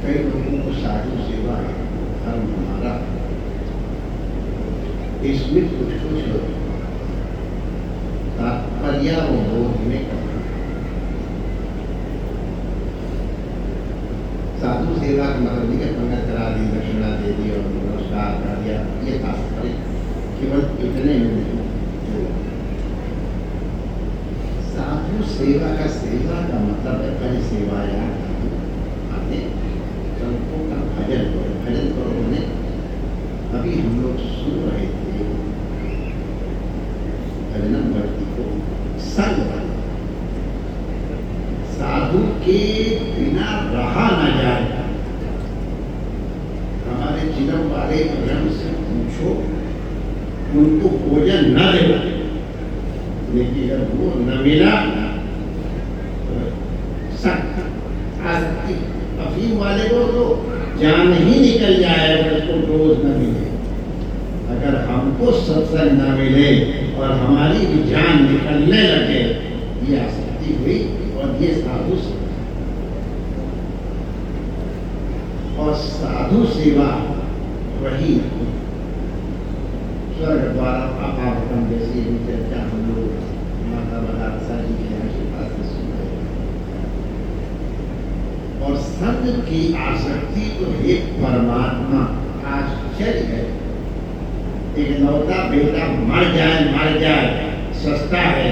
कई लोगों को साधु सेवा धर्म हमारा, इसमें कुछ कुछ तात्पर्य वो बोध में करना। साधु सेवा का मतलब नहीं कि पंगत करा दी, दक्षिणा दे दी और नमस्कार कर दिया, ये तात्पर्य केवल इतने में नहीं। साधु सेवा का मतलब है पहले सेवाया आते संतों का भजन करो। भजन करो ने अभी हम लोग सुन रहे थे भजनम भक्ति को संग बनो। साधु के बिना रहा न जाए। हमारे चिदम वाले ब्रह्म से पूछो, उनको भोजन न देना, लेकिन जब वो न मिला आसक्ति। अफीम वाले को तो जान ही निकल जाए अगर उसको डोज न मिले। अगर हमको सत्संग न मिले और हमारी भी जान निकलने लगे, ये आसक्ति हुई और ये साधु सेवा। और साधु सेवा वही स्वर्ग द्वारा अपावतम जैसी चर्चा हम लोग माता बदारसा जी के यहाँ के पास से सुन रहे हैं। और संग की आसक्ति तो एक परमात्मा आश्चर्य है। एक लौता बेटा मर जाए सस्ता है,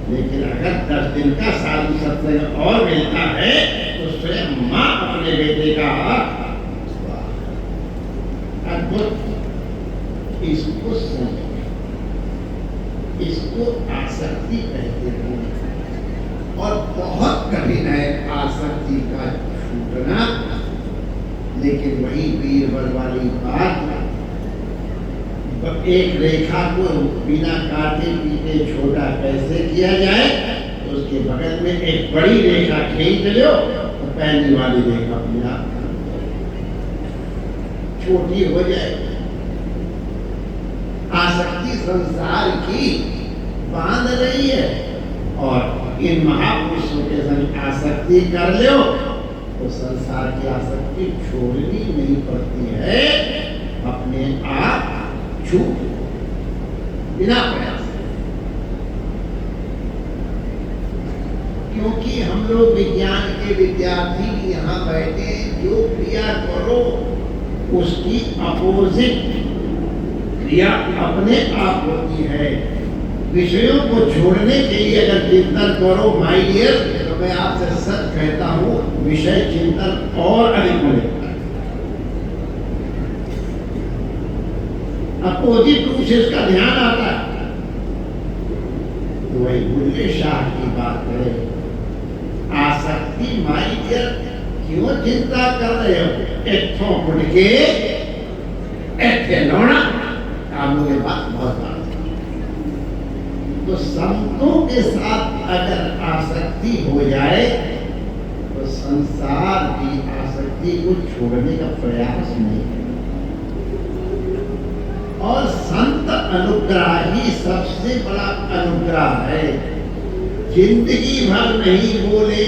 लेकिन अगर 10 दिन का साधु सत्संग और मिलता है तो स्वयं माँ अपने बेटे का अद्भुत। इसको संग, इसको आसक्ति कहते हैं। और बहुत कठिन है आसक्ति का छूटना, लेकिन वही बीरबल वाली बात, एक रेखा को बिना काटे पीटे छोटा कैसे किया जाए, तो उसके बगल में एक बड़ी रेखा खींच लो तो पहली वाली रेखा बिना छोटी हो जाए। आसक्ति संसार की बांध रही है, और इन महापुरुषों के संग आसक्ति कर लो तो संसार की आसक्ति छोड़नी नहीं पड़ती है, अपने आप छूट बिना प्रयास। क्योंकि हम लोग विज्ञान के विद्यार्थी यहाँ बैठे, जो क्रिया करो उसकी अपोजिट क्रिया अपने आप होती है। विषयों को छोड़ने के लिए अगर चिंतन करो माय डियर, तो मैं आपसे सच कहता हूँ विषय चिंतन और अधिक बढ़ेगा। अपोजिट रूप से इसका ध्यान आता है। तो वही बुल्ले शाह की बात करें, आसक्ति माय डियर क्यों चिंता कर रहे हो, इत्थों उठ के ऐसे लौड़ा कानून बात बहुत बात। तो संतों के साथ अगर आसक्ति हो जाए तो संसार की आसक्ति को छोड़ने का प्रयास नहीं है। और संत अनुग्रह ही सबसे बड़ा अनुग्रह है। जिंदगी भर नहीं बोले,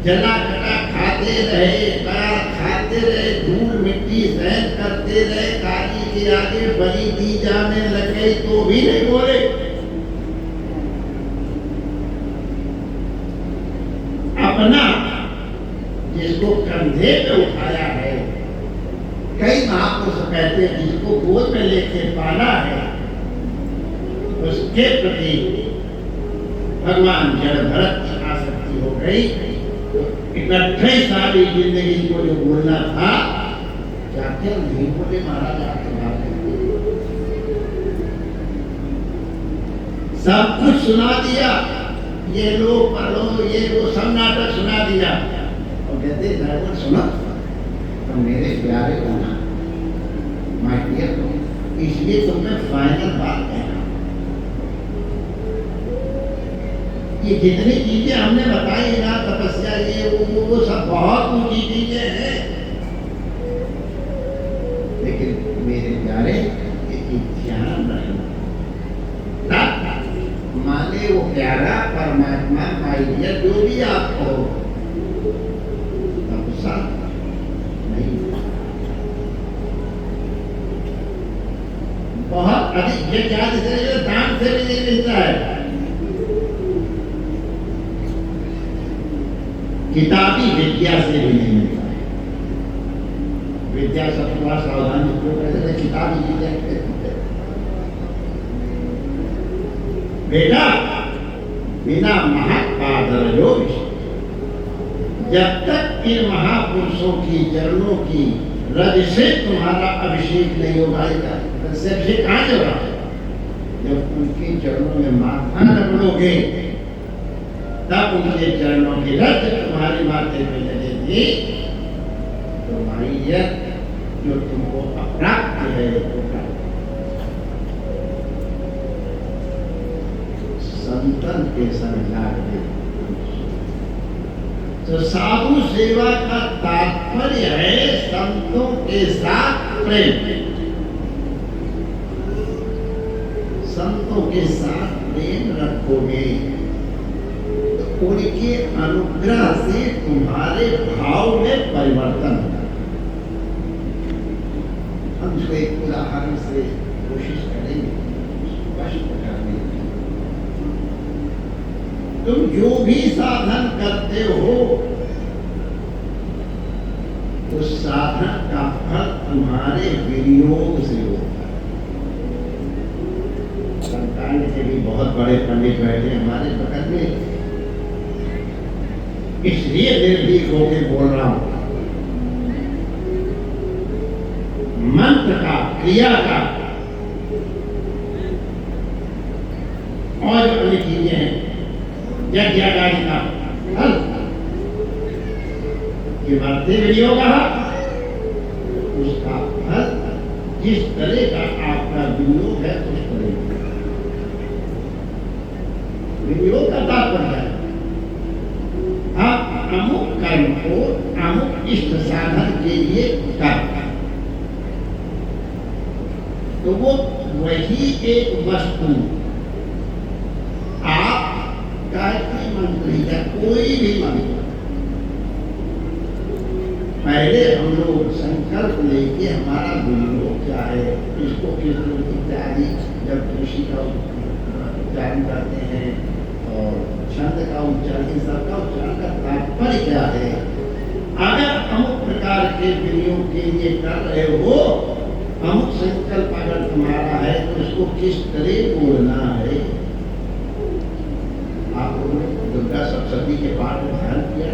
जला कटा खाते रहे, गार खाते रहे, धूल मिट्टी सहन करते रहे, काली के आगे बलि दी जाने लगे तो भी नहीं बोले। अपना जिसको कंधे पे उठाया है, कई महापुरुष कहते हैं जिसको गोद में लेके पाला है, उसके प्रति भगवान जड़ भरत की आसक्ति हो गई। इकट्ठे सारी जिंदगी को जो बोलना था, जाके नहीं बोले महाराज आपके बात। सब कुछ सुना दिया, ये लो पढ़ो, ये वो सब नाटक सुना दिया, और कहते ड्राइवर सुना तो मेरे प्यारे होना माय डियर, इसलिए तुम्हें फाइनल बात कहना, ये जितनी चीजें हमने बताई ना, तपस्या ये वो सब बहुत ऊंची चीजें हैं, लेकिन मेरे प्यारे ये ध्यान रखना, माने वो प्यारा परमात्मा माय डियर जो भी आप हो, तब यज्ञ आदि से दान से भी नहीं मिलता है, किताबी विद्या से भी नहीं मिलता है। विद्या सब थोड़ा सावधानी उपयोग करते, किताबी विद्या बेटा बिना महापादरजो जब तक इन महापुरुषों की चरणों की रज से तुम्हारा अभिषेक नहीं होगा, से अभिषेक कहाँ से होगा? जब उनके चरणों में माथा रगड़ोगे तब उनके चरणों की रज तुम्हारी माथे पे लगेगी, तुम्हारी यह जो तुमको अप्राप्त है तो संतन के संग लागे। तो साधु सेवा का तात्पर्य है संतों के साथ प्रेम, संतों के साथ प्रेम रखोगे तो उनके अनुग्रह से तुम्हारे भाव में परिवर्तन होगा। हम इसको एक उदाहरण से कोशिश करेंगे स्पष्ट करने की। तुम जो भी साधन करते हो उस साधन का फल तुम्हारे विनियोग से होता है। संतान से भी बहुत बड़े पंडित बैठे हमारे बगल में, इसलिए निर्भीक होकर बोल रहा हूं। मंत्र का, क्रिया का और जो अन्य चीजें हैं, यज्ञादि का फल किमर्थे विनियोग, उसका फल जिस तरह का आपका विनियोग है उस तरह विनियोग का तात्पर्य है आप अमुक कर्म को अमुक इष्ट साधन के लिए करते हैं, तो वो वही एक वस्तु आप गायत्री मंत्र या कोई भी मंत्र, पहले हम लोग संकल्प लेके हमारा विनियोग क्या है, इसको किस इत्यादि जब ऋषि का उच्चारण करते हैं और छंद का उच्चारण, इन सबका उच्चारण का तात्पर्य क्या है। अगर अमुक प्रकार के विनियोग के लिए कर रहे हो, अमुक संकल्प अगर तुम्हारा है तो उसको किस तरह बोलना है। आप लोगों ने दुर्गा सप्तशती के पाठ में ध्यान किया,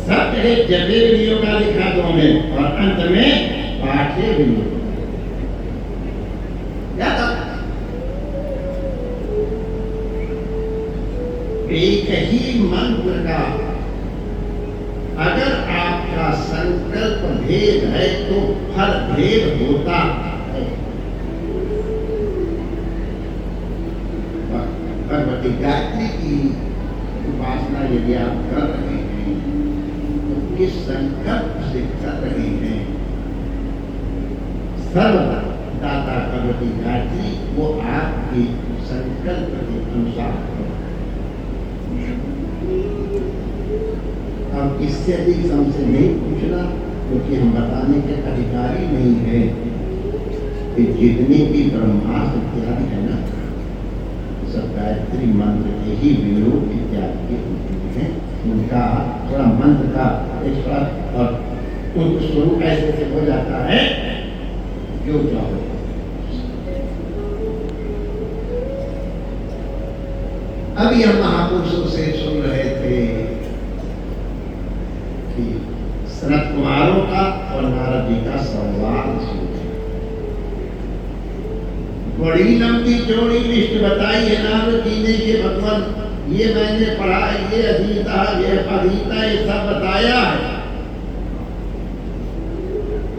सब जगह जपे विनियोग का लिखा दो में और अंत में पाठे विनियोग। एक ही मंत्र का अगर आपका संकल्प भेद है तो फल भेद होता है। भगवती गायत्री की उपासना यदि आप कर रहे हैं तो किस संकल्प से कर रहे हैं। सर्वदाता भगवती गायत्री वो आपके संकल्प के अनुसार। अब इससे अधिक हमसे नहीं पूछना, क्योंकि हम बताने के अधिकारी नहीं है कि जितने भी ब्रह्मास्त्र इत्यादि है ना, सब गायत्री मंत्र के ही विनियोग इत्यादि के होते हैं। उनका थोड़ा मंत्र का एक और उनको स्वरूप ऐसे हो जाता है जो चाहो। अभी हम महापुरुषों से सुन रहे थे कि सनत कुमारों का और नारद जी का संवाद सुने। बड़ी लंबी चौड़ी लिस्ट बताई है नारद जी ने कि भगवान ये मैंने पढ़ा, ये अधीता, ये अधीता, ये सब बताया है।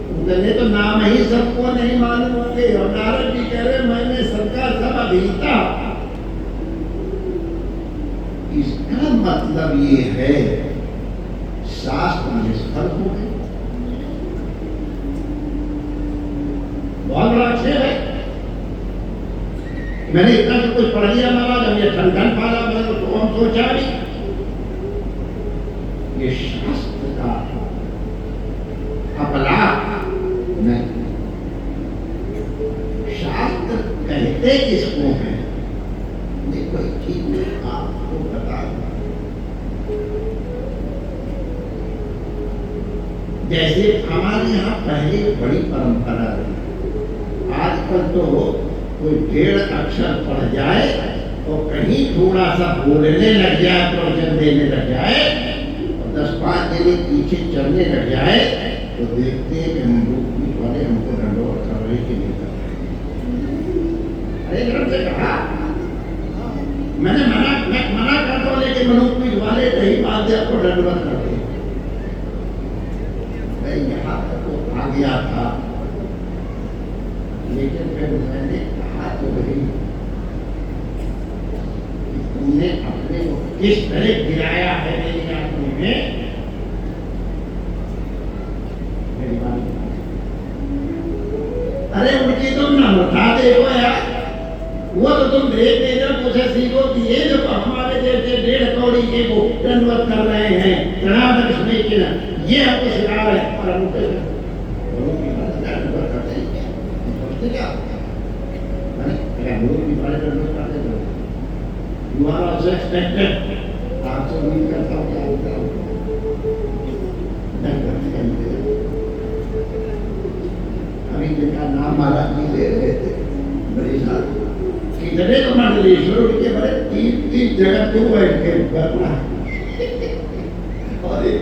उन्होंने तो नाम ही सबको नहीं मालूम होंगे और नारद जी कह रहे मैंने सबका सब अधीता। इसका मतलब ये है शास्त्र निष्फल हो गए। बहुत बड़ा आक्षेप है। मैंने इतना सब कुछ पढ़ लिया महाराज, हम ये ठंडन पाला मैंने तो हम सोचा नहीं। ये शास्त्र का अपलाप नहीं, कहते किसको हैं? ये कोई ठीक नहीं, आपको बता दूं। जैसे हमारे यहाँ पहले बड़ी परंपरा रही, आजकल तो कोई 1.5 अक्षर पढ़ जाए और कहीं थोड़ा सा बोलने लग जाए, प्रवचन देने लग जाए और 10-5 जने पीछे चलने लग जाए तो देखते हैं कि हम लोग वाले हमको दंडोत कर रहे कि नहीं कर रहे। अरे धर्म से कहा मैं मना करता हूँ, लेकिन मनोपीठ वाले नहीं मानते, आपको दंडवत करते। मैं यहाँ तक तो आ गया था, लेकिन फिर मैंने कहा तो नहीं, तुमने अपने को किस तरह गिराया है मेरी आंखों में, मेरी बात। अरे उनकी तुम न बता देखो यार, वो तो तुम देख नहीं रहे, मुझे सीखो कि ये जो हमारे जैसे 1.5 कौड़ी के को दंडवत कर रहे हैं, प्रणाम दक्षिणे के ना, ये हमको सिखा रहे हैं। और हम दोनों की दंडवत करते हैं, सोचते क्या अरे लोग भी बड़े दंडवत करते हैं। You are also expected, आपसे उम्मीद करता हूँ क्या होता है। अभी जिनका नाम महाराज जी ले रहे थे, बड़े साहब कितने तो मंडलेश्वर उनके बड़े 3 जगह क्यों बैठ के करना और एक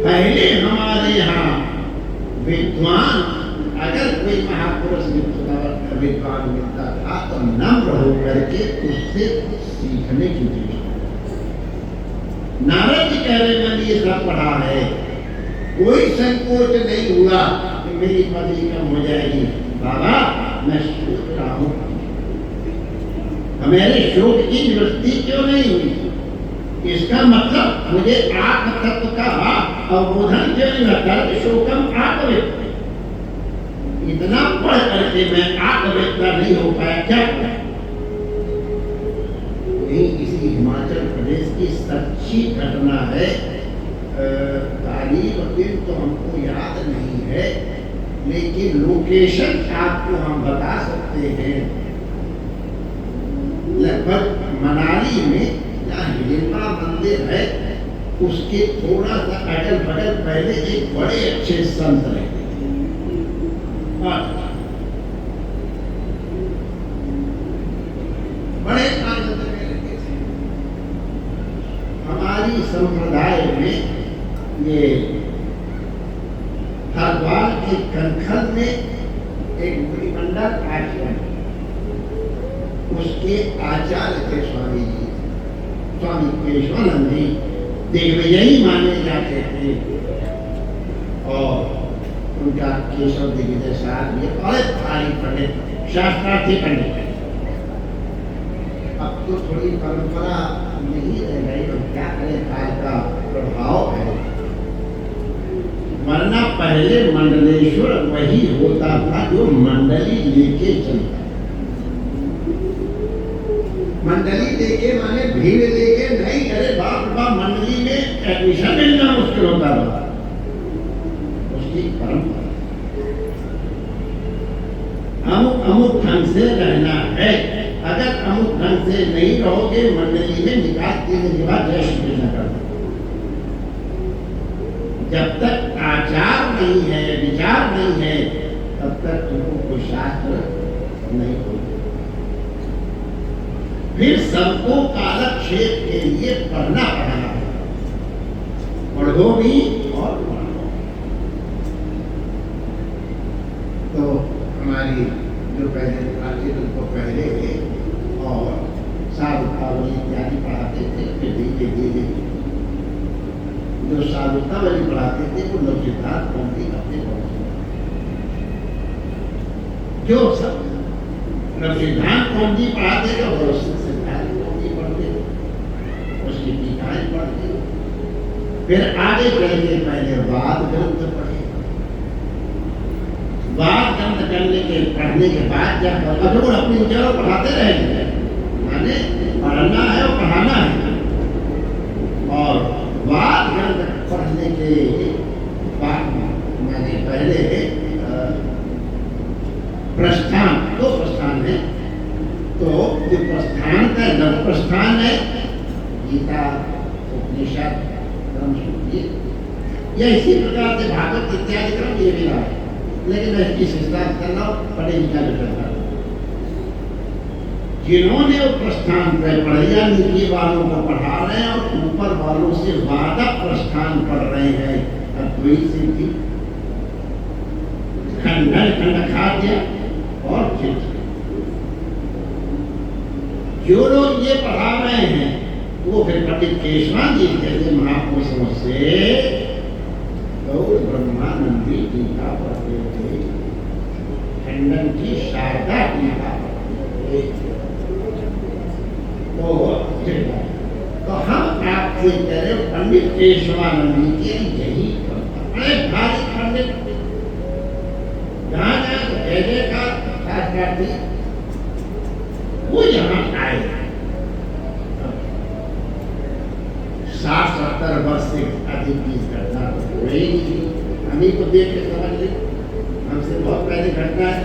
पहले हमारे यहाँ विद्वान, अगर कोई महापुरुष विद्वान मिलता था तो नम्र होकर के उससे सीखने की चीज। नारद जी कह रहे मैंने ये सब पढ़ा है, कोई संकोच नहीं हुआ कि मेरी पदवी कम हो जाएगी। बाबा मैं सोच रहा हूँ हमारे शोक की निवृत्ति क्यों नहीं हुई, इसका मतलब मुझे आत्म तत्व का अवबोधन क्यों नहीं होता। शोकम आत्मवेद, इतना पढ़ करके मैं आत्मवेदता नहीं हो पाया, क्या यही किसी हिमाचल प्रदेश की सच्ची घटना है। तारीख दिन तो हमको याद नहीं है, लेकिन लोकेशन आपको हम बता सकते हैं। लगभग मनाली में जहाँ हिडिंबा मंदिर है, उसके थोड़ा सा अगल बगल पहले एक बड़े अच्छे संत रहे, बड़े आनंद में रहते थे। हमारी संप्रदाय में ये हरद्वार के कनखल में एक मुनिमंडल आश्रम, उसके आचार्य थे स्वामी जी, स्वामी केशवानंद जी दिग्विजयी माने जाते थे। और उनका केशव दिग्विजय साहब ये बड़े भारी पंडित, शास्त्रार्थी पंडित। अब तो थोड़ी परंपरा नहीं रह गई, तो क्या करें, काल का प्रभाव है। वरना पहले मंडलेश्वर वही होता था जो मंडली लेके चलता। मंडली लेके माने भीड़ लेके नहीं, अरे बाप बाप मंडली में एडमिशन मिलना मुश्किल होता था, उसकी परंपरा। अमुक ढंग से रहना है, अगर अमुक ढंग से नहीं रहोगे मंडली में निकाल देने के बाद जय श्री कृष्ण करना। जब तक आचार नहीं है, विचार नहीं है, तब तक तुमको कोई शास्त्र नहीं हो। फिर सबको कालक्षेप के लिए पढ़ना पड़ना है, पढ़ो भी और पढ़ो। तो हमारी जो पहले आते उनको पहले और साधुतावली इत्यादि पढ़ाते थे, फिर धीरे धीरे जो साधुतावली पढ़ाते थे वो लोग सिद्धार्थ कौमदी अपने जो सब सिद्धांत कौमदी पढ़ाते थे और सिद्धार्थ कौमदी पढ़ते थे, उसकी टीकाएं पढ़ते। फिर आगे चल के पहले वाद ग्रंथ पढ़े, वाद ग्रंथ करने के पढ़ने के बाद जब अगर अपनी विचारों पढ़ाते रहेंगे, माने पढ़ना है और पढ़ाना है। और वाद ग्रंथ पढ़ने के बाद मैंने पहले प्रस्थान है गीता, उपनिषद, ब्रह्मसूत्र, या इसी प्रकार से भागवत इत्यादि क्रम ये भी रहा है। लेकिन मैं इसकी सिद्धांत करना पढ़े लिखा जो करता हूँ, जिन्होंने वो प्रस्थान तय पढ़िया नीचे वालों को पढ़ा रहे हैं और ऊपर वालों से वादक प्रस्थान पढ़ रहे हैं, अद्वैत सिद्धि, खंडन खंडखाद्य और चित्त। जो लोग ये पढ़ा रहे हैं वो फिर पंडित केशवान जी जैसे महापुरुषों से गौर ब्रह्मानंदी टीका पढ़ते थे, खंडन की शारदा टीका पढ़ते थे। तो हम आपसे करें पंडित केशवानंदी के यही बड़े भारी पंडित जहाँ जय जयकार शास्त्रार्थी वो यहाँ आए 60-70 वर्ष से अधिक की घटना तो हो ही नहीं, हम ही को देख के समझ ले, हमसे बहुत पहले घटना है।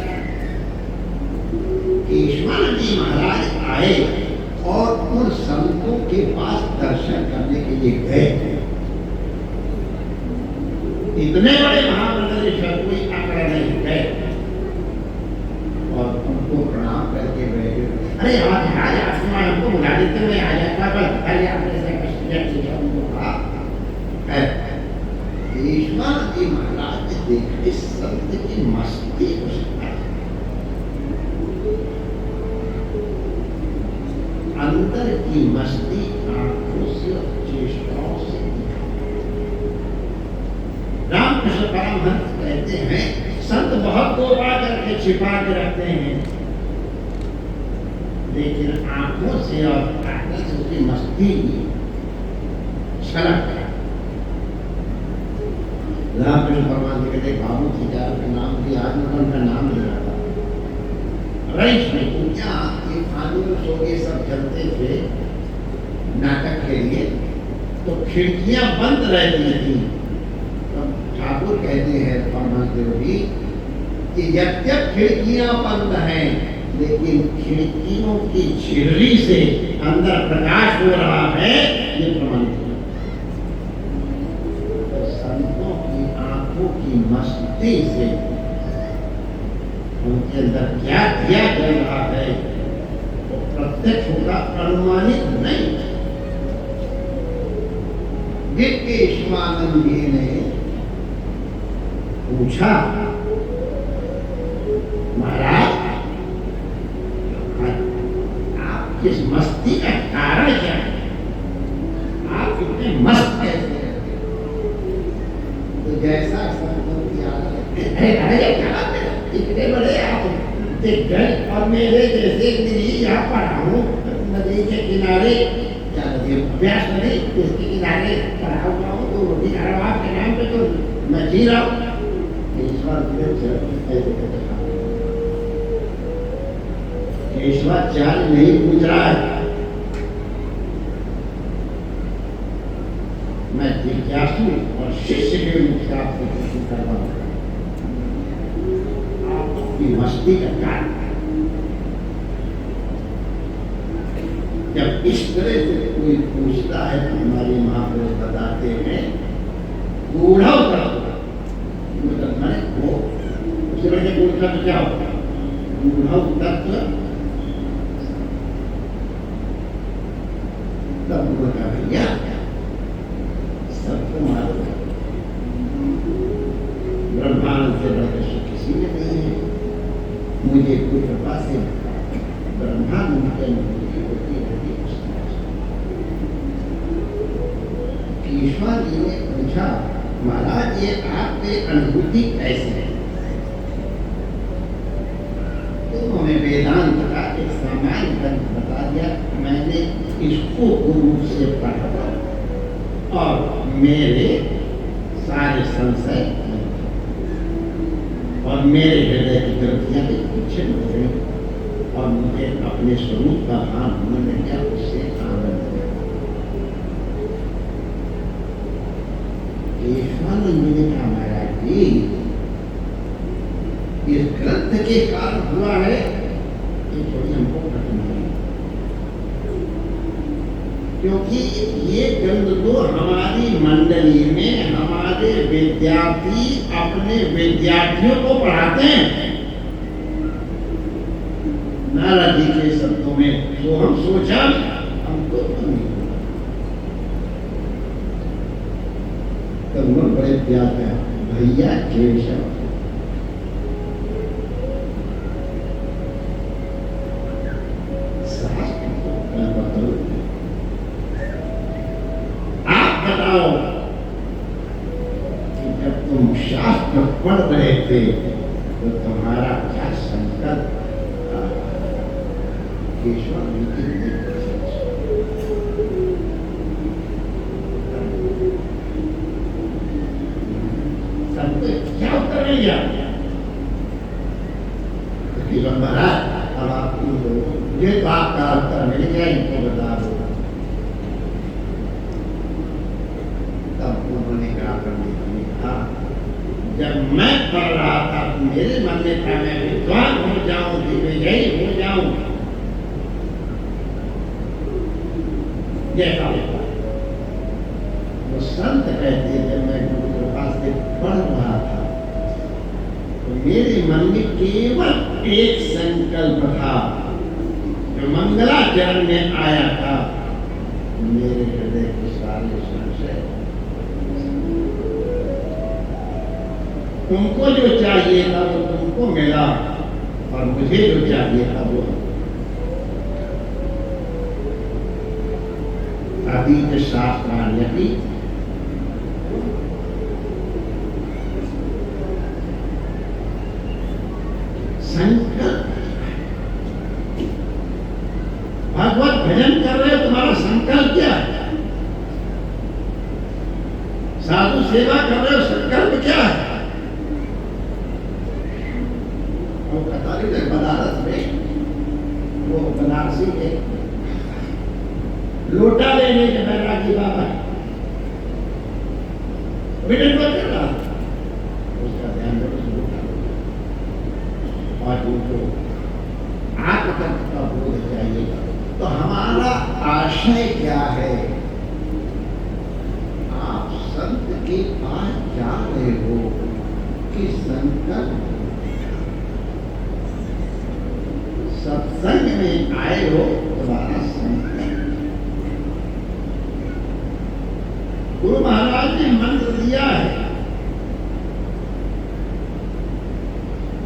केशवानंद जी महाराज आए और उन संतों के पास दर्शन करने के लिए गए। इतने बड़े महामंडलेश्वर कोई आंकड़ा नहीं गए और उनको प्रणाम करके बैठे। अरे आज आत्मा हमको बुला देते हुए आ जाता, पर पहले आपने से केशवानंद जी महाराज देखते संत की मस्ती अंदर की मस्ती आंखों से और चेष्टाओं से। रामकृष्ण परमहंस कहते हैं संत बहुत दबा करके छिपा के रखते हैं, लेकिन आंखों से और आंखों से उसकी मस्ती छलक है। रामकृष्ण परमहंस कहते बाबू ठेकेदार का नाम भी आज मैं उनका नाम ले रहा था। रईस में पूजा ये कानून सो ये सब चलते थे नाटक के लिए, तो खिड़कियां बंद रहती थी। तो ठाकुर कहते हैं परमहंस देव जी कि जब जब खिड़कियां बंद हैं लेकिन खिड़कियों की झिल्ली से अंदर प्रकाश हो रहा है, ये प्रमाणित है। तो संतों की आंखों की मस्ती से उनके अंदर क्या दिया चल रहा है वो प्रत्यक्ष होगा, अनुमानित नहीं। केशवानंद जी ने पूछा महाराज आप किस मस्ती का कारण क्या है, आप इतने मस्त कैसे रहते? तो जैसा संतों की आदत है, इतने बड़े आप देख गए और मेरे जैसे यहाँ पढ़ा हूँ नदी के किनारे, क्या नदी अभ्यास नदी उसके किनारे पढ़ा हुआ हूँ, तो रोटी खा रहा हूँ आपके नाम पे, तो मैं जी रहा हूँ। केशवाचार्य नहीं पूछ रहा है, मैं जिज्ञासु और शिष्य के रूप से आपसे प्रश्न कर रहा हूँ, आपकी मस्ती का कारण। जब इस तरह से कोई पूछता है तो हमारे महापुरुष बताते हैं गूढ़ मैंने वो उससे बड़े गूढ़ तत्व क्या होता है? गूढ़ तत्व तब बोलता भैया सबको मालूम है, ब्रह्मांड से बड़े सुख किसी में नहीं है। मुझे कोई कृपा से ब्रह्मांड के अनुभूति होती रहती। केशवा जी ने पूछा महाराज ये आपकी अनुभूति कैसे है? तो हमें वेदांत का एक सामान्य ग्रंथ बता दिया, मैंने इसको गुरु से पढ़ा और मेरे सारे संशय और मेरे हृदय की ग्रंथियां भी पीछे हो गई और मुझे अपने स्वरूप का भान होने लग गया, उससे आनंद हुआ। केशवानंद ने कहा महाराज जी इस ग्रंथ के कारण हुआ है, ये थोड़ी हमको कठिनाई। क्योंकि ये ग्रंथ तो हमारी मंडली में हमारे विद्यार्थी अपने विद्यार्थियों को पढ़ाते हैं नारद जी के शब्दों में। तो हम सोचा हमको तो नहीं, तो बड़े प्यार है भैया केशव कि जब तुम शास्त्र पढ़ रहे थे तो तुम्हारा क्या संकल्प केशव क्या उत्तर नहीं गया? अब आप मुझे तो आपका उत्तर मिल गया, इनको बता दो। जब मैं पढ़ रहा था तो मेरे मन में था मैं विद्वान हो जाऊं, दिग्विजयी हो जाऊं, जैसा होता वो संत कहते जब मैं गुरु कृपा से पढ़ रहा था तो मेरे मन में केवल एक संकल्प था जो मंगलाचरण में आया था, मेरे हृदय के सारे संशय तुमको जो चाहिए था वो तुमको मिला और मुझे जो चाहिए था वो अतीत शास्त्राण्यपि संकल्प। भगवत भजन कर रहे हो, तुम्हारा संकल्प क्या है? साधु सेवा कर रहे हो, संकल्प क्या है? बनारस में वो बनारसी के लोटा लेने के बैरागी बाबा विडन कर रहा उसका ध्यान रखो और उनको आत्मतत्व का बोध चाहिए। तो हमारा आशय क्या है? आप संत के पास जा रहे हो कि संकल्प सत्संग में आए हो, तुम्हारा संकल्प। गुरु महाराज ने मंत्र दिया है,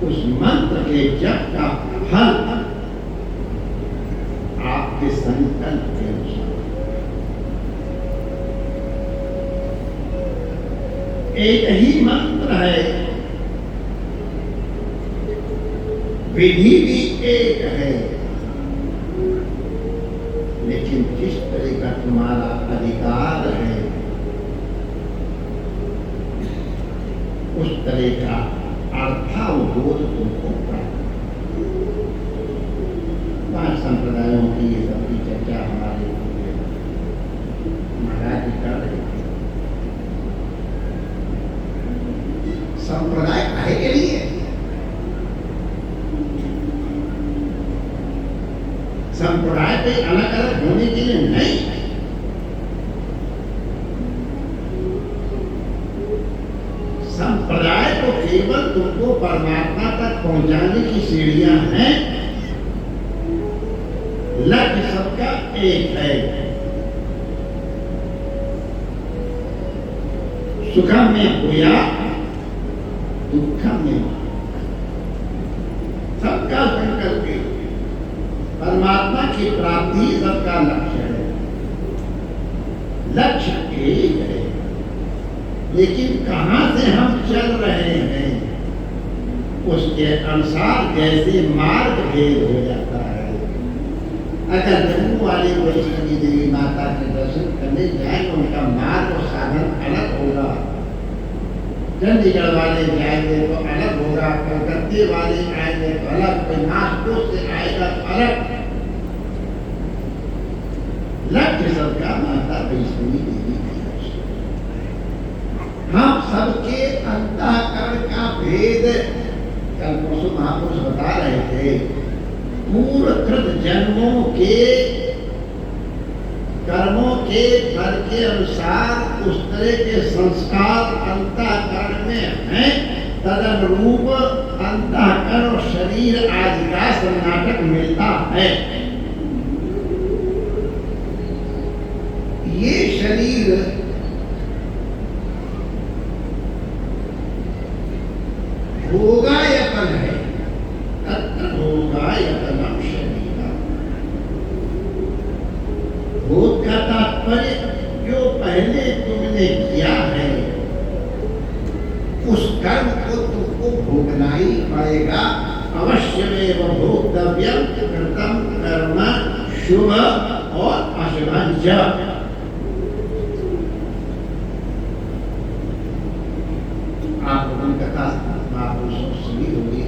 उस मंत्र के जप का फल आपके संकल्प के अनुसार। एक ही मंत्र है, विधि भी एक है, लेकिन जिस तरह का तुम्हारा अधिकार है उस तरह का अर्थावबोध तुमको प्राप्त। 5 संप्रदायों की ये सबकी चर्चा हमारे महाराज जी कर रहे थे। संप्रदाय काहे के लिए? संप्रदाय पे अलग अलग होने के लिए नहीं, संप्रदाय तो केवल तुमको परमात्मा तक पहुंचाने की सीढ़ियां हैं। लक्ष्य सबका एक है, सुखम में हुआ दुखम में सबका संकल्प एक, परमात्मा की प्राप्ति सबका लक्ष्य है। लक्ष्य एक है, लेकिन कहां से हम चल रहे हैं उसके अनुसार जैसे मार्ग भेद हो जाता है। अगर जम्मू वाले वैष्णवी देवी माता के दर्शन करने जाए तो उनका मार्ग और साधन अलग होगा, चंडीगढ़ वाले जाएंगे तो अलग होगा, कलकत्ते वाले आएंगे तो अलग, कोई नागपुर से आएगा तो अलग। लक्ष्य सबका माता वैष्णवी देवी का दर्शन। हम सबके अंतःकरण का भेद कल परसों महापुरुष बता रहे थे। पूर्वकृत जन्मों के कर्मों के फल के अनुसार उस तरह के संस्कार अंतःकरण में हैं, तदनुरूप अंतःकरण और शरीर आदि का संनाटक मिलता है। ये शरीर भोगायतन है, तत्र भोगायतनम शरीरम। भोग का तात्पर्य जो पहले तुमने किया है उस कर्म को तुमको भोगना ही पड़ेगा। अवश्यमेव भोक्तव्यम कृतम कर्म शुभ और अशुभं च। आपको कथा सुनी होगी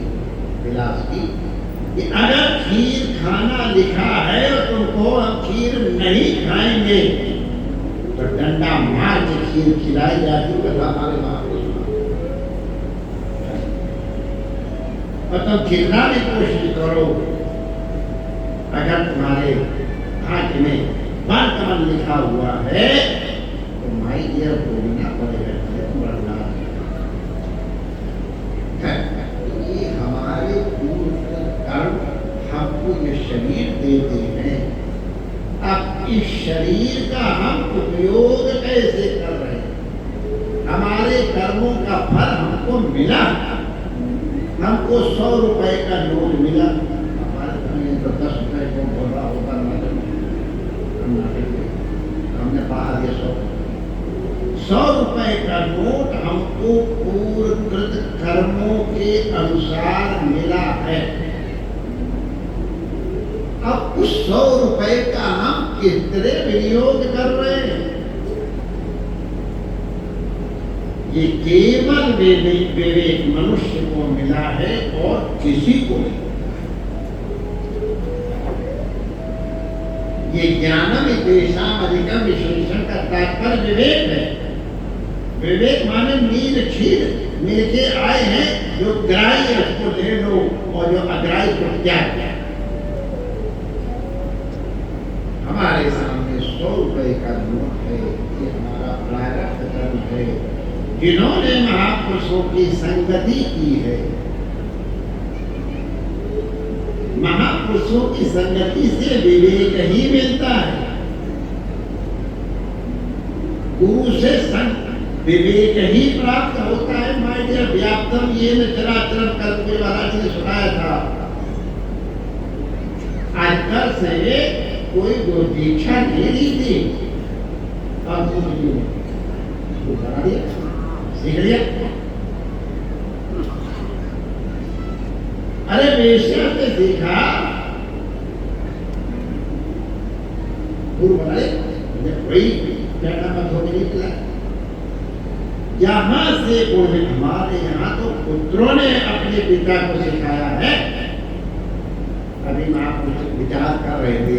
विलास की कि अगर खीर खाना लिखा है और तुमको अब खीर नहीं खाएंगे तो डंडा मार के खीर खिलाई जाती कथा हमारे महापुरुष। और तुम खिलना की कोशिश करो, अगर तुम्हारे हाथ में बाल कमल लिखा हुआ है तो माई डियर भोगना पड़ेगा। ये हमारे पूर्व कर्म हमको ये शरीर देते हैं। अब इस शरीर का हम उपयोग कैसे कर रहे हैं? हमारे कर्मों का फल हमको मिला। हमको 100 रुपए का नोट मिला, हमारे समय तो 10 रुपए को बोल रहा होगा हमने पढ़ा दिया 100 रुपए का नोट हमको पूर्वकृत कर्मों के अनुसार मिला है। अब उस 100 रुपए का हम कितने विनियोग कर रहे हैं? ये केवल विवेक मनुष्य को मिला है और किसी को नहीं। ये ज्ञानम देशाम अधिकम विशेषण का तात्पर्य विवेक है। विवेक माने नील क्षीर मिलके आए हैं, जो ग्राह्य उसको ले लो और जो अग्राह्य को त्याग किया। हमारे सामने 100 रुपए का नोट है, ये हमारा प्रारब्ध कर्म है। जिन्होंने महापुरुषों की संगति की है, महापुरुषों की संगति से विवेक ही मिलता है। गुरु से संग विवेक ही प्राप्त होता है। माय डियर, व्याप्तम ये न चराचरम कल्पे महाराज ने सुनाया था। आजकल से कोई दो दीक्षा नहीं दी थी, अब वो बना दिया, सीख लिया। अरे वेश्या से सीखा, गुरु बना ले, कोई कहना मत हो निकला। यहाँ से हमारे यहाँ तो पुत्रों ने अपने पिता को सिखाया है। अभी मैं आपको विचार कर रहे थे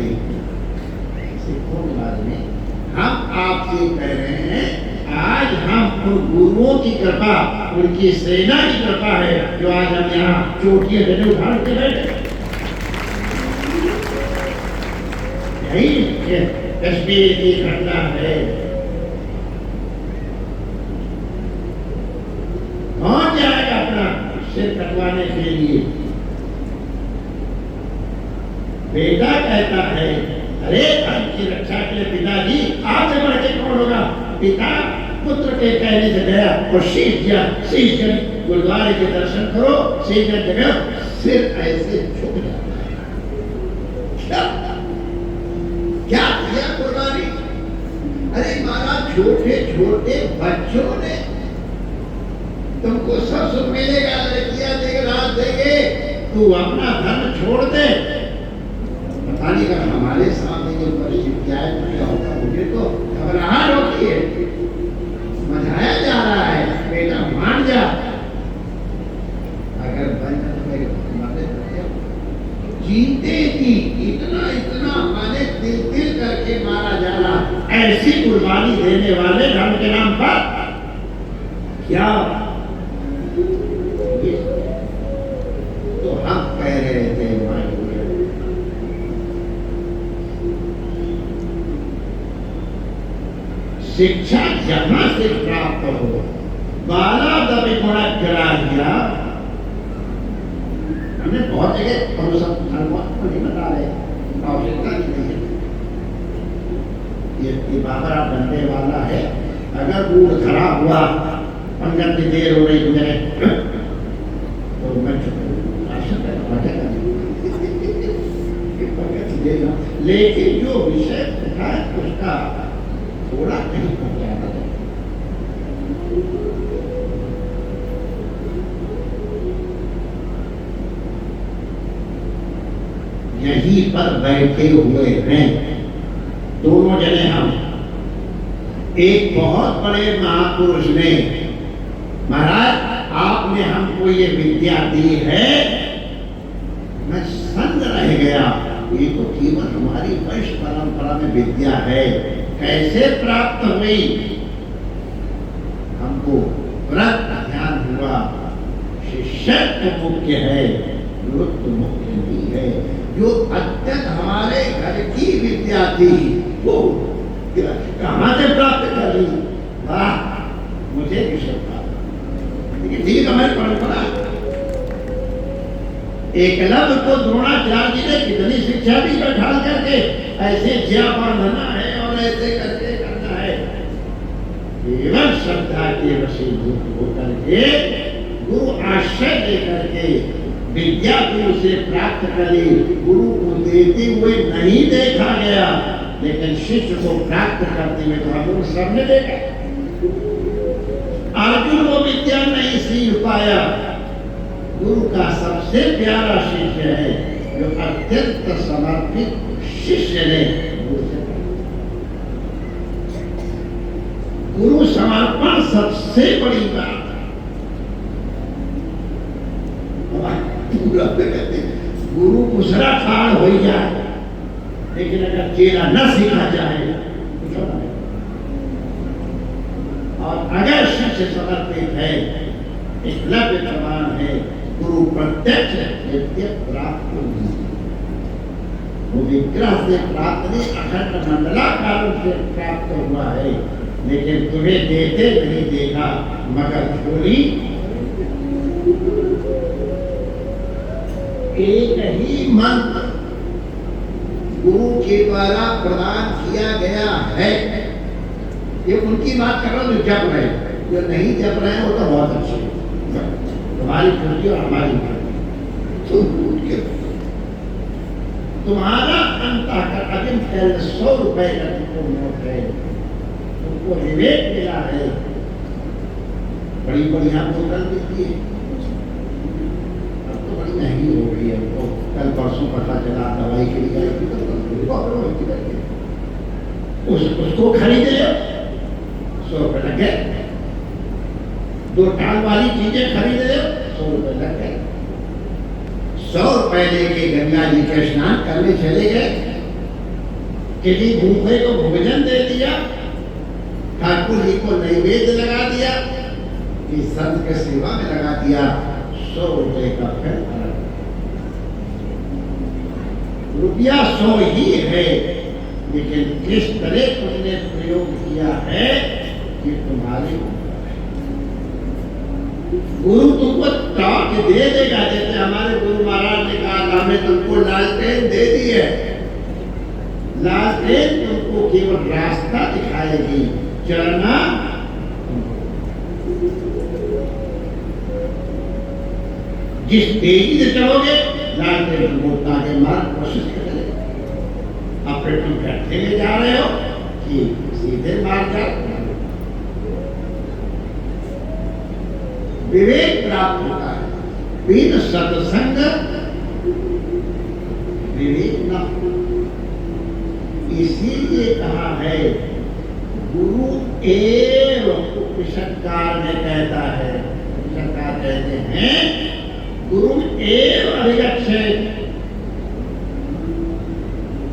सिखों के बारे में। हम आपसे कह रहे हैं, आज हम उन गुरुओं की कृपा, उनकी सेना की कृपा है जो आज हम यहाँ चोटियां जने उठाड़ के बैठे। यही कश्मीर की घटना है। कौन जाएगा अपना सिर कटवाने के लिए? बेटा कहता है, अरे धर्म की रक्षा के लिए पिताजी आपसे बढ़ के कौन होगा? पिता पुत्र के कहने से गया और शीश दिया। शीश गुरुद्वारे के दर्शन करो, शीश जगह सिर ऐसे झुक जाता है। क्या किया कुर्बानी? अरे महाराज, छोटे छोटे बच्चों ने तुमको सब सुख मिलेगा, लड़कियां देंगे, राज देंगे, तू अपना धर्म छोड़ दे। पता नहीं अगर हमारे सामने जो परिस्थिति आए तो क्या होगा? मुझे तो घबराहट होती है। समझाया जा रहा है, बेटा मान जा। अगर जीते जी इतना इतना माने दिल दिल करके मारा जा रहा, ऐसी कुर्बानी देने वाले धर्म के नाम पर क्या? तो हम कह रहे थे, 1 शिक्षा जहां से प्राप्त हो, बाला दबे गुणा करा दिया। हमने बहुत जगह अनुमान को नहीं बता रहे, आवश्यकता नहीं है। ये बाबरा डंडे वाला है, अगर मूड खराब हुआ, पंगत की देर हो रही मुझे, तो मैं लेकिन जो विषय है उसका थोड़ा कहीं पहुंचाना है। यहीं पर बैठे हुए हैं दोनों जने हम। एक बहुत बड़े महापुरुष ने, महाराज आपने हमको ये विद्या दी है, मैं संग रह गया। ये तो केवल हमारी वैश्य परंपरा में विद्या है, कैसे प्राप्त हुई? हमको व्रत ध्यान हुआ, शिष्यत्व मुख्य है, गुरुत्व मुख्य नहीं है। जो अत्यंत हमारे घर की विद्या थी वो कहां से प्राप्त कर ली? वाह, मुझे भी श्रद्धा, लेकिन ठीक हमारी परंपरा। एकलव्य को द्रोणाचार्य जी ने कितनी शिक्षा दी बैठा करके, ऐसे ज्या बांधना है और ऐसे करके करना है। केवल श्रद्धा के वशीभूत होकर के, गुरु आश्रय देकर के विद्या गुरु से प्राप्त करी। गुरु को देते हुए नहीं देखा गया, लेकिन शिष्य को प्राप्त करते हुए तो हम लोग सबने देखा। अर्जुन वो विद्या नहीं सीख पाया। गुरु का सबसे प्यारा शिष्य है जो अत्यंत समर्पित शिष्य ने गुरु समर्पण सबसे बड़ी बात है। पूरा कहते गुरु दूसरा ठाड़ हो जाए, लेकिन अगर चेला न सीखा जाए कुछ होना नहीं। और अगर शिष्य समर्पित है, एकलव्य समान है, गुरु प्रत्यक्ष नित्य प्राप्त नहीं, वो विग्रह से प्राप्त नहीं, अखंड मंडलाकार से प्राप्त हुआ है। लेकिन तुम्हें देते नहीं देखा, मगर थोड़ी एक ही मंत्र गुरु के द्वारा प्रदान किया गया है। ये उनकी बात कर रहा हूं जो जप रहे, जो नहीं जप रहे हैं वो तो बहुत अच्छे हैं। तुम्हारी पूर्ति और हमारी पूर्ति, तुम्हारा अंतःकरण अजिम फैल 100 रुपए का तुमको नोट है, तुमको विवेक मिला है, बड़ी बढ़िया बोतल मिलती है, अब तो बड़ी महंगी हो गई है। तो कल परसों पता चला दवाई के लिए उसको खरीदे 100 रुपए लग गए। 2 टाल वाली चीजें खरीदे 100 रुपए लग गए। 100 रुपए लेके गंगा जी के स्नान करने चले गए, किसी भूखे को भोजन दे दिया, ठाकुर जी को नैवेद्य लगा दिया, कि संत के सेवा में लगा दिया, 100 रुपए का फल। रुपया 100 ही है, लेकिन किस तरह तुमने प्रयोग किया है कि तुम्हारे गुरु तुमको टॉर्च दे देगा। जैसे हमारे गुरु महाराज ने कहा, हमने तुमको लालटेन दे दी है, लालटेन तुमको केवल रास्ता दिखाएगी, चलना जिस तेजी से चलोगे लालटेन तुमको आगे मार्ग कोशिश करेगा। अब फिर तुम बैठे ले जा रहे हो कि सीधे मार्ग जा। विवेक प्राप्त होता है, बिन सत्संग विवेक न। इसीलिए कहा है गुरु एव, उपनिषदकार में कहता है, उपनिषदकार कहते हैं गुरु एव अधिगच्छेत्।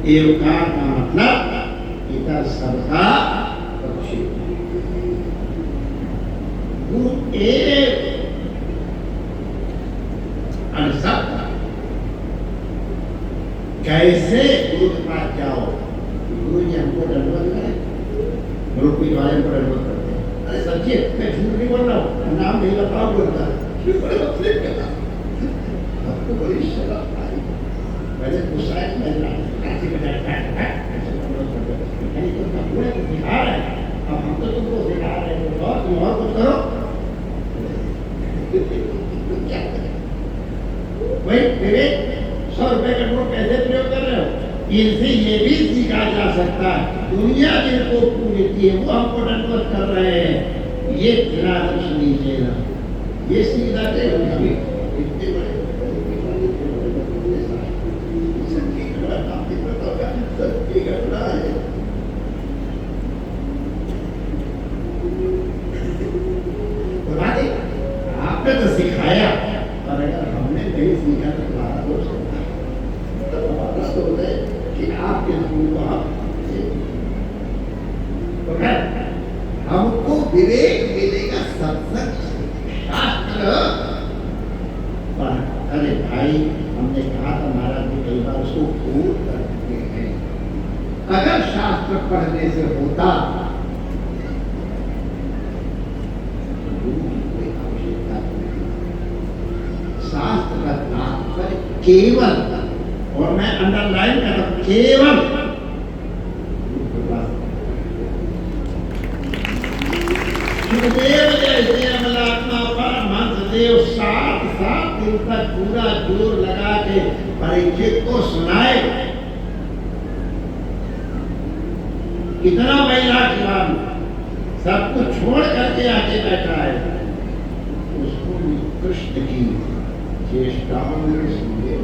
एवकार का मतलब इतर सबका प्रक्षेप। गुरु एव सब। कैसे गुरु के पास जाओ? गुरु जी हमको दंडवत करें, गुरु बीच वाले पर अनुभव करते हैं, अरे सच्ची मैं झूठ नहीं बोल रहा हूँ, नाम नहीं बताओ बोलता है। आपको बड़ी शर्म आई, पहले गुस्सा है ऐसे पूरे को दिखा रहे हैं, अब हम तो तुमको दिखा रहे हैं और तुम और कुछ करो। क्या करें भाई, विवेक 100 रुपए का नोट कैसे प्रयोग कर रहे हो, इनसे ये भी सीखा जा सकता है। दुनिया जिनको पूछती है वो हमको दंडवत कर रहे हैं, ये ध्यान लीजिए ना, ये सीधा इतने बड़े आपने तो सिखाया, और अगर हमने नहीं सीखा तो हमारा दोष होता है, तो हमारा तो होता है कि आपके स्कूल को आप तो हमको विवेक मिलेगा सत्संग शास्त्र। अरे भाई हमने कहा था महाराज जी कई बार उसको भूल करते हैं, अगर शास्त्र पढ़ने से होता शास्त्र का तात्पर्य केवल, और मैं अंडरलाइन कर रहा हूं केवल, सुखदेव जैसे अमलात्मा परमहंस देव 7 दिन तक पूरा जोर लगा के परीक्षित को सुनाए, कितना वैराग्यवान, सब कुछ छोड़ करके आके बैठा है, उसको कृष्ण की चेष्टाओं में सुने।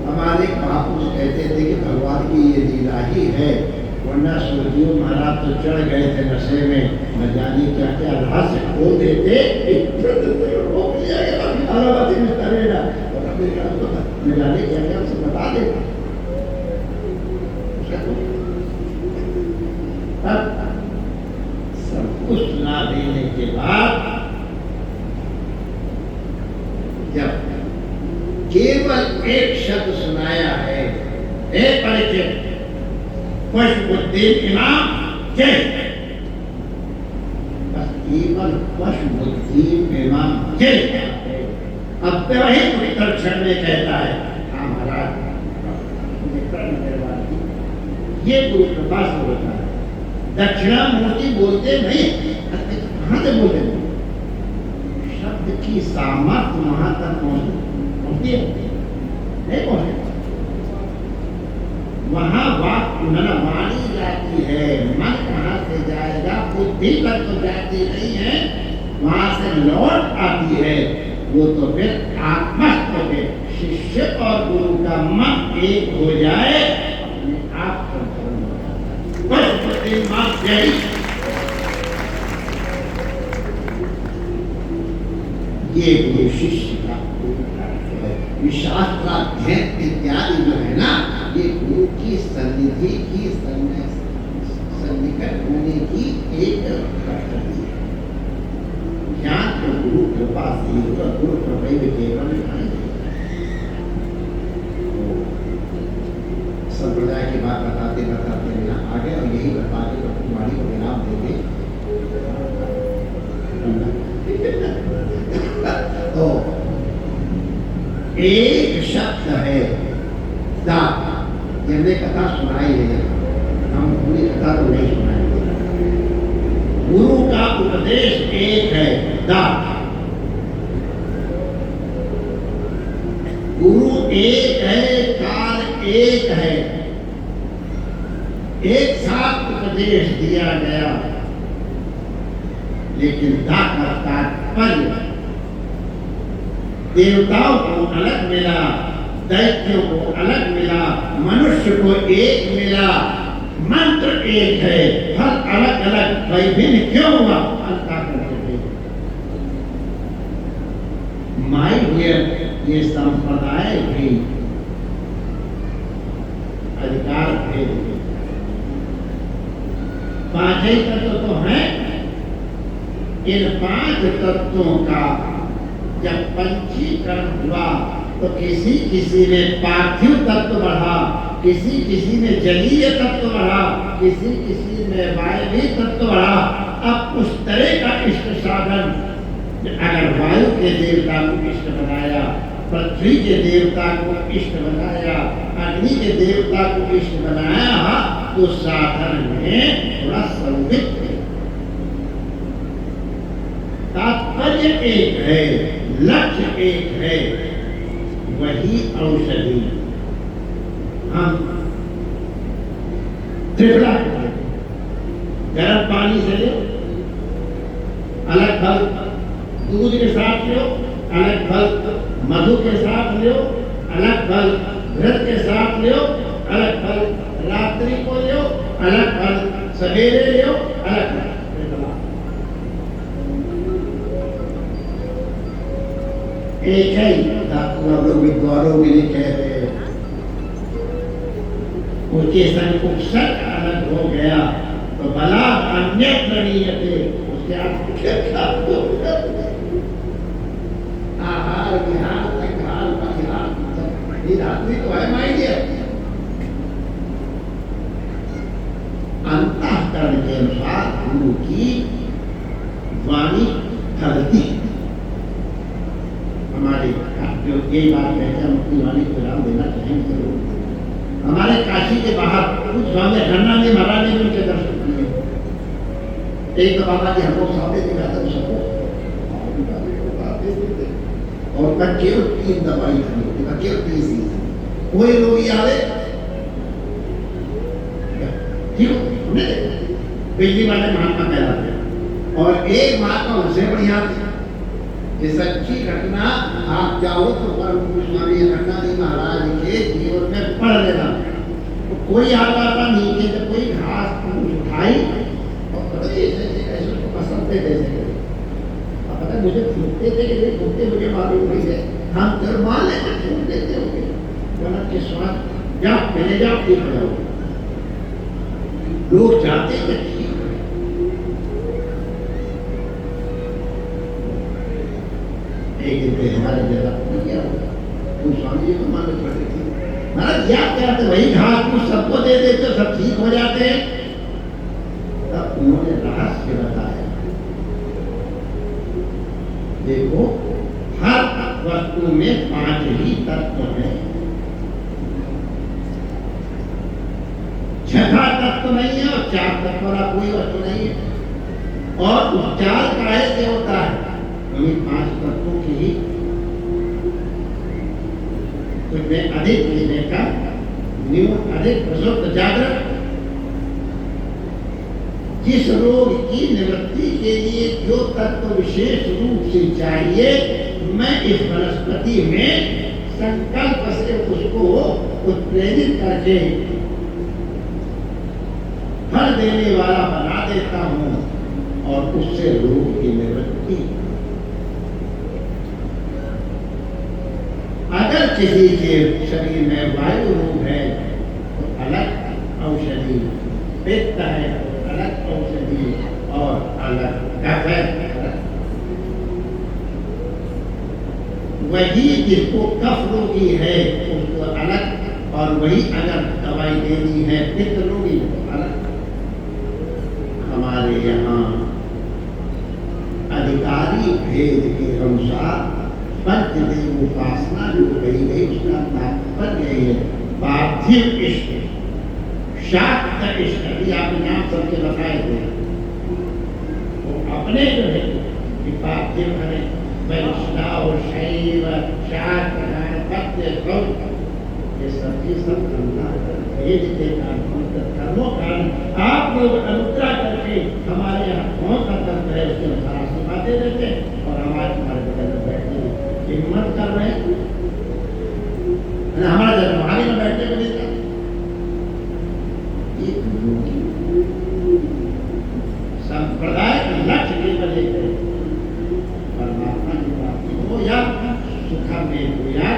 हमारे महापुरुष कहते थे कि भगवान की ये लीला ही है, वरना सूर्य महाराज तो चढ़ गए थे नशे में, न जाने क्या क्या रहस्य खोल देते, न जाने क्या क्या उसे बता देता। सब कुछ सुना देने के बाद जब केवल एक शब्द सुनाया है, एक परिचय पशुबुद्धि इमाम जय, बस केवल पशुबुद्धि इमाम जय, अब व्यवहित उत्तर क्षण में कहता है हाँ महाराज ये गुरु कृपा से होता है। दक्षिणामूर्ति बोलते नहीं, कहाँ से बोलते नहीं, शब्द की सामर्थ्य वहां तक पहुंचती है, नहीं पहुंचती, वहां वाणी जाती है, मन कहाँ से जाएगा, बुद्धि तक तो जाती नहीं है, वहां से लौट आती है, वो तो फिर आत्मस्थ होके शिष्य और गुरु का मन एक हो जाए, अपने आप को ये गुरु शिष्य का शास्त्राध्ययन इत्यादि जो है ना, ये गुरु की सन्निधि की सन्निकट होने की एक पद्धति है। ज्ञान को गुरु कृपा से, गुरु कृपा केवल संप्रदाय की बात बताते बताते यहाँ आ गए, और यही बता के तो तुम्हारी को विराम देंगे। तो एक शब्द है दाता, हमने कथा सुनाई है, हम पूरी कथा तो नहीं सुनाएंगे। गुरु का उपदेश एक है दाता, गुरु एक है, काल एक है, एक साथ उपदेश दिया गया, लेकिन दाता तात्पर्य देवताओं को अलग मिला, दैत्यों को अलग मिला, मनुष्य को एक मिला, मंत्र एक है, फल अलग अलग, विभिन्न क्यों हुआ, फलता करके माय डियर, ये संप्रदाय भी अधिकार भेद है, 5 ही तत्व तो हैं, इन 5 तत्वों का जब पंचीकरण हुआ तो किसी किसी ने पार्थिव तत्व बढ़ा, किसी किसी में जलीय तत्व बढ़ा, किसी किसी में वायवीय तत्व बढ़ा। अब उस तरह का इष्ट साधन, अगर वायु के देवता को इष्ट बनाया, पृथ्वी के देवता को इष्ट बनाया, अग्नि के देवता को इष्ट बनाया, तो साधन में थोड़ा संदिग्ध है। तात्पर्य एक है, लक्ष्य एक है, वही औषधि। हम त्रिफला गर्म पानी से लो, अलग फल दूध के साथ लो, अलग फल मधु के साथ लो, अलग फल घृत के साथ लो, अलग फल रात्रि को लो, अलग फल सवेरे लो, अलग फल। एक है लोग विद्वानों में नहीं कह रहे, उसके संकुशक अलग हो गया तो भला अन्य थे, उसके आहार विहार संहार परिहार ये आदमी तो है माइंड। अंतःकरण के अनुसार गुरु की वाणी चलती। हमारे जो ये बात कहते हैं, हम अपनी वाणी को विराम देना चाहेंगे जरूर। हमारे काशी के बाहर कुछ स्वामी खन्ना जी महाराज ने उनके दर्शन किए। एक तो बाबा जी हम लोग सामने दिखाते हैं सबको, और बच्चे 3 दवाई थी, बच्चे 30 कोई रोगी आवे ठीक है, बिजली वाले महात्मा कहलाते हैं। और एक बात तो उनसे बढ़िया ये सच्ची घटना आप जाओ तो परम स्वामी खन्ना जी महाराज के जीवन में पढ़ लेना। तो कोई आता था नीचे से कोई घास उठाई और पता ऐसे उसको पसंद थे जैसे पता मुझे घूमते थे कि घूमते मुझे मालूम नहीं है, हम दरबार लेकर घूम लेते होंगे गलत के स्वाद जाओ पहले जाओ ठीक हो जाओ। लोग चाहते थे ठीक हो, एक दिन हमारे जगह क्या होगा तुम स्वामी जी को मालूम पड़ रही थी महाराज याद करते वही घास को सबको दे देते सब ठीक हो जाते हैं। तब उन्होंने रहस्य बताया, देखो हर वस्तु में 5 ही तत्व हैं, 6वां तत्व नहीं है और 4 तत्व वाला कोई वस्तु नहीं है। और उपचार काहे से होता है, उन्हीं 5 तत्वों की ही में अधिक लेने का न्यून अधिक प्रसुप्त जागृत। जिस रोग की निवृत्ति के लिए जो तत्व विशेष रूप से चाहिए, मैं इस वनस्पति में संकल्प से उसको उत्प्रेरित करके फल देने वाला बना देता हूं और उससे रोग की निवृत्ति। अगर किसी के शरीर में वायु रोग है तो अलग औषधि, पित्त है तो अलग औषधि, और अलग कफ है। वही जिसको कफ रोगी है उसको अलग, और वही अगर दवाई देनी है पित्त रोगी तो अलग। हमारे यहाँ अधिकारी भेद के अनुसार पंचदेव उपासना जो कही गई उसका तात्पर्य है पार्थिव इष्ट, शाक्त इष्ट। अभी आपने नाम सबके बताए थे, वो अपने जो है कि पार्थिव है वैष्णव शैव शाक्त पत्य ये सब चीज सब भेद के कारण कर्मों कारण आप लोग अनुग्रह करके हमारे यहाँ कौन सा तत्व है उसके अनुसार आशीर्वाद दे देते और हमारे बगल में बैठे हिम्मत कर रहे हैं। हमारा जब हमारे में बैठने को देता संप्रदाय का लक्ष्य केवल एक है, परमात्मा की प्राप्ति हो या सुख में हो या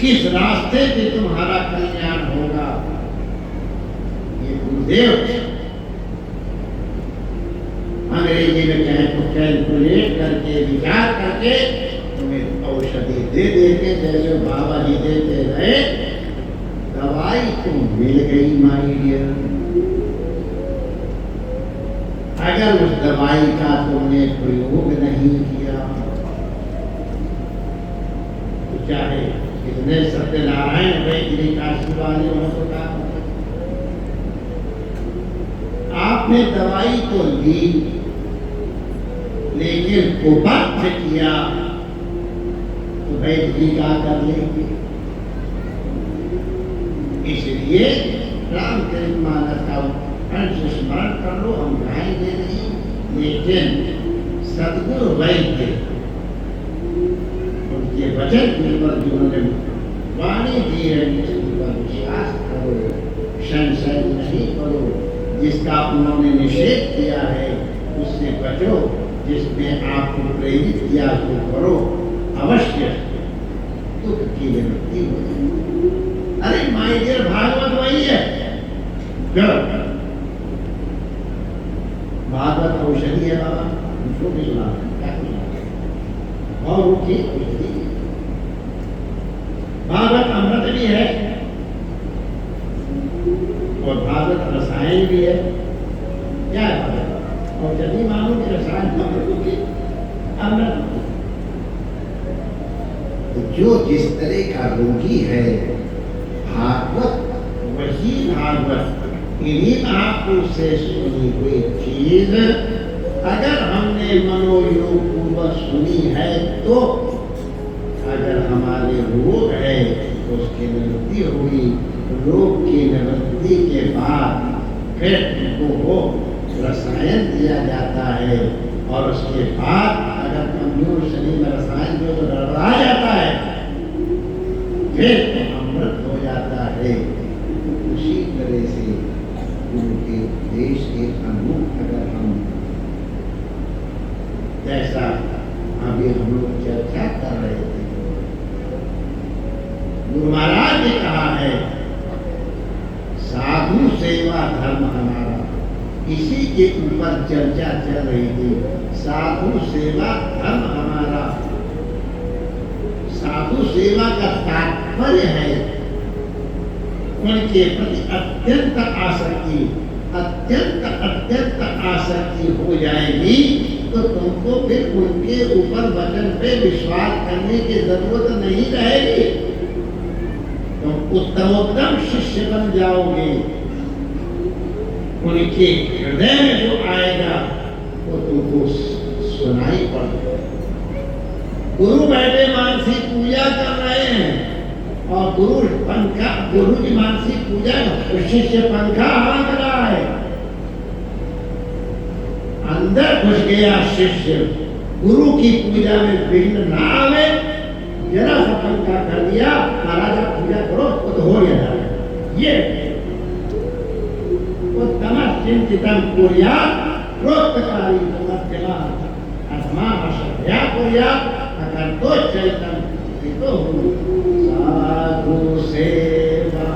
किस रास्ते पे तुम्हारा कल्याण होगा, ये गुरुदेव अंग्रेजी में कहें तो कैलकुलेट करके विचार करके तुम्हें औषधि दे देते, जैसे बाबा जी देते रहे तो मिल गई माय डियर। अगर उस दवाई का तुमने प्रयोग नहीं किया तो चाहे कितने सत्यनारायण वैज्ञानिक काशी वाले हों तो क्या, आपने दवाई तो ली लेकिन उपलब्ध किया तो वैद्य क्या कर लेंगे। इसलिए रामचरित मानस का अंश स्मरण कर लो, हम गाय दे नहीं, लेकिन सदगुरु वैद्य उनके वचन के ऊपर जिन्होंने वाणी दी है उस पर विश्वास करो, संशय नहीं करो। जिसका उन्होंने निषेध किया है उससे बचो, जिसने आपको प्रेरित किया तो करो, अवश्य दुख की निवृत्ति हो जाए। अरे माय डियर, भागवत वही है, भागवत औषधि है बाबा, उसको भी सुना क्या सुना, और वो की औषधि, भागवत अमृत भी है और भागवत रसायन भी है। क्या है भागवत? औषधि मानो कि रसायन अमृत। तो जो जिस तरह का रोगी है, भागवत वही भागवत इन्हीं महापुरुष से सुनी हुई चीज अगर हमने मनोयोग पूर्वक सुनी है तो अगर हमारे रोग है तो उसकी निवृत्ति हुई। रोग की निवृत्ति के बाद फिर उनको वो रसायन दिया जाता है और उसके बाद अगर कमजोर शरीर में रसायन जो गड़बड़ा जाता है फिर तो अमृत हो जाता है। उसी तरह से गुरु के उपदेश के अनुरूप अगर हम जैसा अभी हम लोग चर्चा कर रहे थे, गुरु महाराज ने कहा है साधु सेवा धर्म हमारा, इसी के ऊपर चर्चा चल रही थी। साधु सेवा धर्म हमारा, साधु सेवा का तात्पर्य है उनके प्रति अत्यंत आसक्ति, अत्यंत आसक्ति हो जाएगी तो तुमको फिर उनके ऊपर वचन पे विश्वास करने की जरूरत नहीं रहेगी। तुम उत्तमोत्तम शिष्य बन जाओगे। उनके हृदय में जो आएगा वो तुमको सुनाई पड़ेगा। गुरु बैठे मानसिक पूजा कर रहे हैं और गुरु की मानसिक पूजा शिष्य पंखा हाँक रहा है, अंदर घुस गया शिष्य। गुरु की पूजा में विघ्न ना आवे, जरा सा पंखा कर दिया, महाराजा पूजा करो वो तो हो गया। ये चिंतितम कुर्यात् प्रोक्तकारी समर्थ्यमा अथमा श्रद्धया कुर्यात् अकर्तो चैतम पितो साधु सेवा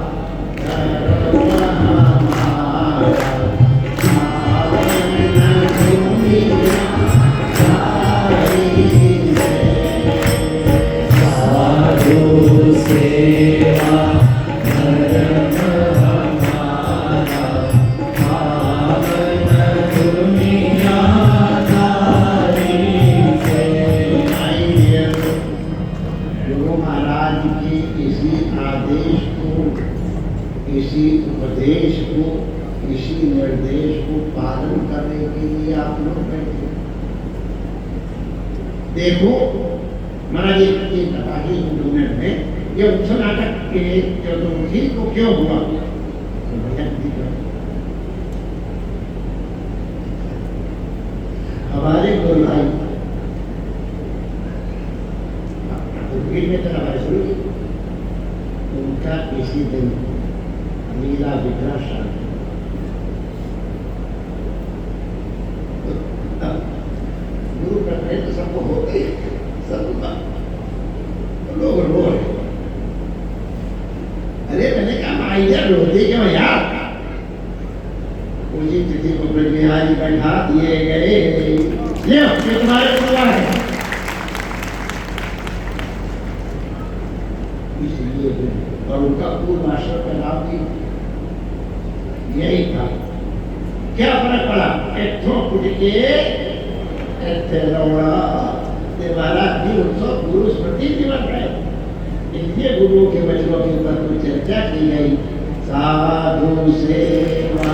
इसी उपदेश को, इसी निर्देश को पालन करने के लिए आप लोग बैठे। देखो महाराज ये बताइए में ये उत्सव नाटक के चतुर्थी को क्यों हुआ, हमारे गुरु भाई में चला भाई शुरू उनका इसी दिन लीला विग्रह शांति। गुरु का प्रेम तो सबको होते ही, सब लोग रो रहे। अरे मैंने कहा आइडिया रोते क्यों यार, पूजी तिथि को बिहारी बैठा दिए गए, ये तुम्हारे गुरुआ है। इसलिए और उनका पूर्व आश्रम का साहब जी यही था। क्या फर्क पड़ा? इथों उठ के इतने लौड़ा महाराज जी उत्सव गुरु स्मृति दिवस है, इसलिए गुरुओं के वचनों के ऊपर कुछ चर्चा की गई। साधु सेवा